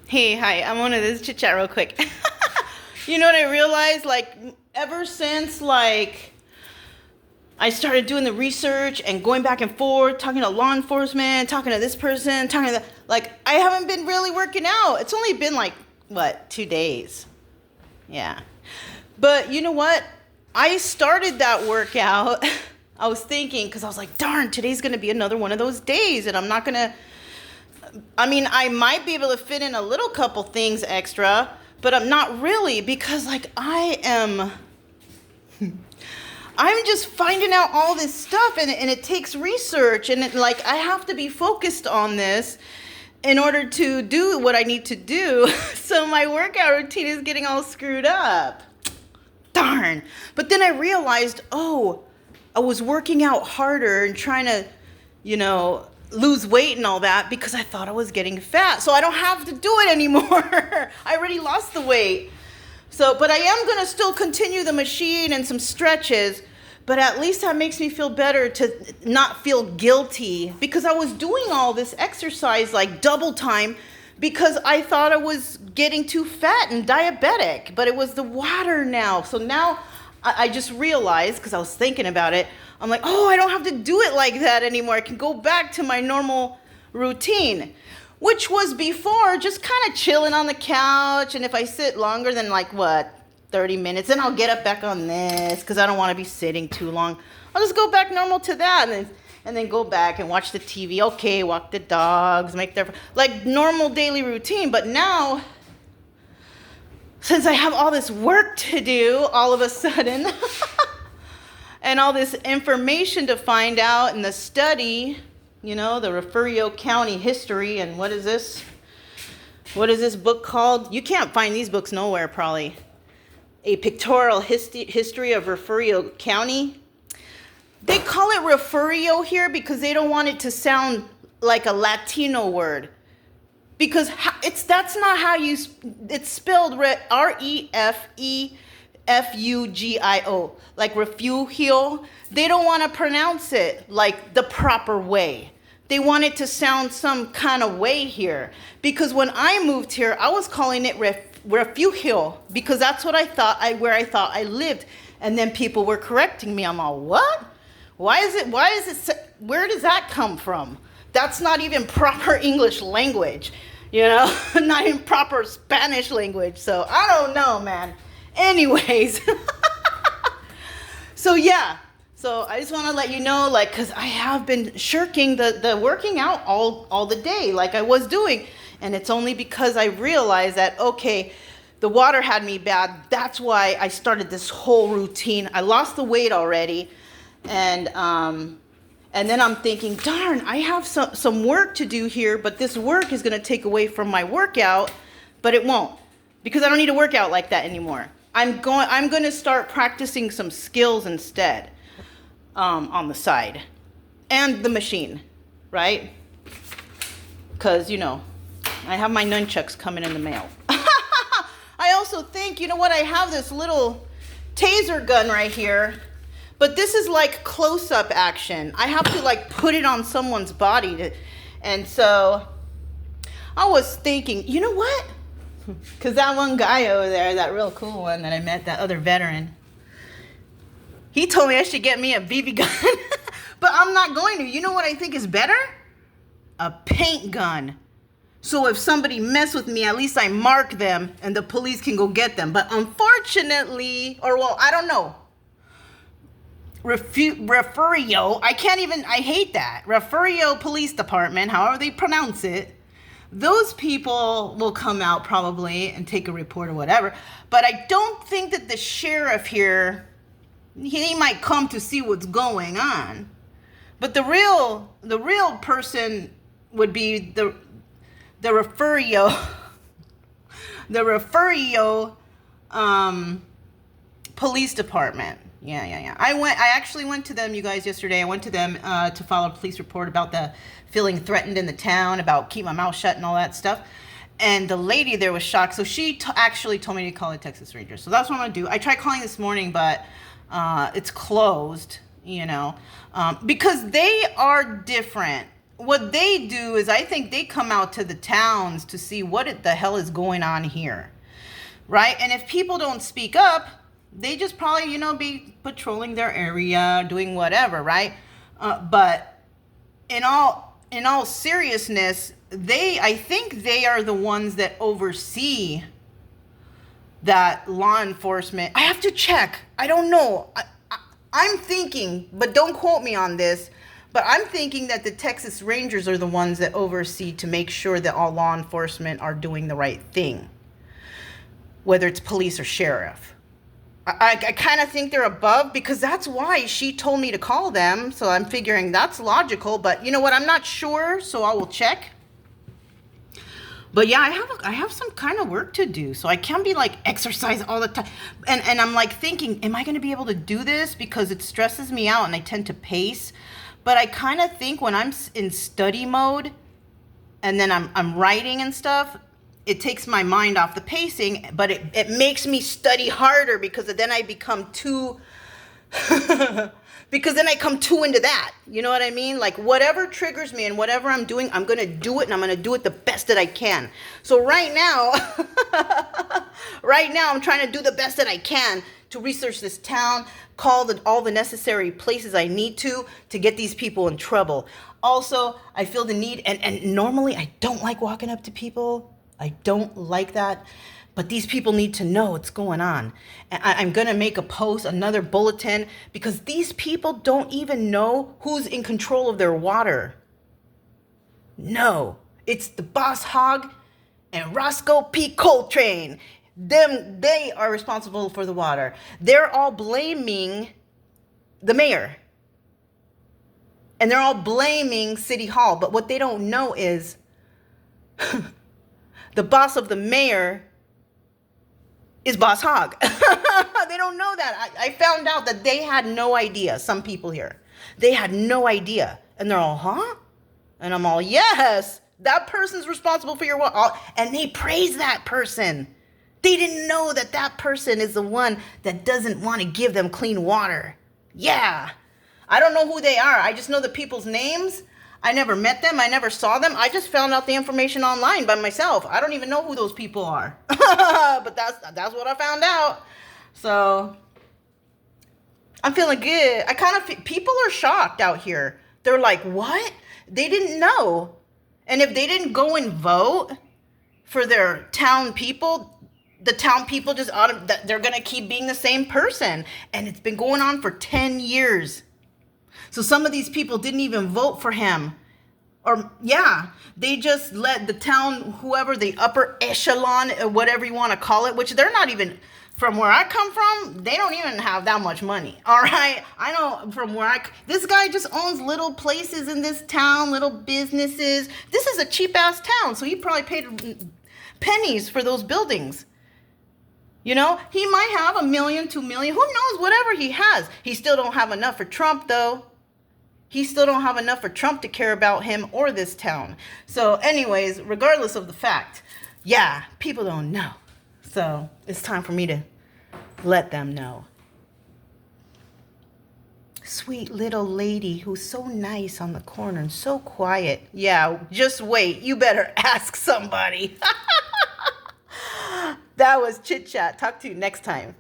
Hey, hi, I'm on this Chit Chat real quick. You know what I realized? Like, ever since, like, I started doing the research and going back and forth, talking to law enforcement, talking to this person, talking to that, like, I haven't been really working out. It's only been, like, 2 days? Yeah. But you know what? I started that workout. I was thinking, because I was like, darn, today's going to be another one of those days, and I'm not going to... I mean, I might be able to fit in a little couple things extra, but I'm not really, because like I'm just finding out all this stuff, and it takes research, and I have to be focused on this in order to do what I need to do. So my workout routine is getting all screwed up. Darn. But then I realized, I was working out harder and trying to, lose weight and all that because I thought I was getting fat. So I don't have to do it anymore. I already lost the weight. But I am going to still continue the machine and some stretches, but at least that makes me feel better to not feel guilty, because I was doing all this exercise like double time because I thought I was getting too fat and diabetic, but it was the water now. So now I just realized, because I was thinking about it, I'm like, I don't have to do it like that anymore. I can go back to my normal routine, which was before just kind of chilling on the couch. And if I sit longer than 30 minutes, then I'll get up back on this because I don't want to be sitting too long. I'll just go back normal to that and then go back and watch the TV. Okay, walk the dogs, make their, normal daily routine. But now, since I have all this work to do all of a sudden, and all this information to find out in the study, the Refugio County history, and what is this? What is this book called? You can't find these books nowhere, probably. A pictorial history of Refugio County. They call it Refugio here because they don't want it to sound like a Latino word. Because that's not how it's spelled Refugio, like refugio. They don't want to pronounce it like the proper way. They want it to sound some kind of way here. Because when I moved here, I was calling it refugio because that's what I thought where I thought I lived. And then people were correcting me. I'm all, what? Why is it, where does that come from? That's not even proper English language, not even proper Spanish language. So I don't know, man. Anyways, so I just want to let you know, because I have been shirking the working out all the day like I was doing. And it's only because I realized that, okay, the water had me bad. That's why I started this whole routine. I lost the weight already. And then I'm thinking, darn, I have some work to do here, but this work is going to take away from my workout, but it won't, because I don't need to work out like that anymore. I'm going to start practicing some skills instead, on the side, and the machine, right? Because, I have my nunchucks coming in the mail. I also think, I have this little taser gun right here, but this is like close-up action. I have to put it on someone's body and so I was thinking, you know what? Because that one guy over there, that real cool one that I met, that other veteran, he told me I should get me a BB gun. But I'm not going to. You know what I think is better? A paint gun. So if somebody mess with me, at least I mark them and the police can go get them. But unfortunately, I don't know. Refugio, I hate that. Refugio Police Department, however they pronounce it. Those people will come out probably and take a report or whatever. But I don't think that the sheriff here, he might come to see what's going on. But the real person would be the Refugio, Police Department. Yeah. I actually went to them, you guys, yesterday. I went to them to file a police report about the feeling threatened in the town, about keep my mouth shut and all that stuff. And the lady there was shocked. So she actually told me to call the Texas Rangers. So that's what I'm going to do. I tried calling this morning, but it's closed, because they are different. what they do is I think they come out to the towns to see what the hell is going on here, right? And if people don't speak up, they just probably, be patrolling their area, doing whatever, right? But in all seriousness, I think they are the ones that oversee that law enforcement. I have to check. I don't know. I'm thinking, but don't quote me on this, but I'm thinking that the Texas Rangers are the ones that oversee to make sure that all law enforcement are doing the right thing, whether it's police or sheriff. I kind of think they're above, because that's why she told me to call them. So I'm figuring that's logical, but you know what? I'm not sure, so I will check. But yeah, I have some kind of work to do, so I can't be like exercise all the time. And I'm like thinking, am I going to be able to do this? Because it stresses me out and I tend to pace. But I kind of think when I'm in study mode and then I'm writing and stuff, it takes my mind off the pacing, but it makes me study harder, because then I become too because then I come too into that. You know what I mean? Like whatever triggers me and whatever I'm doing, I'm going to do it, and I'm going to do it the best that I can. So right now, I'm trying to do the best that I can to research this town, call all the necessary places I need to get these people in trouble. Also, I feel the need, and normally I don't like walking up to people. I don't like that. But these people need to know what's going on. And I'm going to make a post, another bulletin, because these people don't even know who's in control of their water. No, it's the Boss Hog and Roscoe P. Coltrane. They are responsible for the water. They're all blaming the mayor. And they're all blaming City Hall. But what they don't know is the boss of the mayor is Boss Hog. They don't know that. I found out that they had no idea. Some people here, they had no idea. And they're all, huh? And I'm all, yes, that person's responsible for your water. And they praise that person. They didn't know that person is the one that doesn't want to give them clean water. Yeah. I don't know who they are. I just know the people's names. I never met them. I never saw them. I just found out the information online by myself. I don't even know who those people are. But that's what I found out. So I'm feeling good. I kind of people are shocked out here. They're like, what? They didn't know. And if they didn't go and vote for their town people, the town people they're going to keep being the same person. And it's been going on for 10 years. So some of these people didn't even vote for him. Or, yeah, they just let the town, whoever, the upper echelon, whatever you want to call it, which they're not even, from where I come from, they don't even have that much money. All right? I know from where this guy just owns little places in this town, little businesses. This is a cheap-ass town, so he probably paid pennies for those buildings. You know, he might have $1 million, $2 million, who knows, whatever he has. He still don't have enough for Trump, though. He still don't have enough for Trump to care about him or this town. So anyways, regardless of the fact, yeah, people don't know. So it's time for me to let them know. Sweet little lady who's so nice on the corner and so quiet. Yeah, just wait. You better ask somebody. That was Chit Chat. Talk to you next time.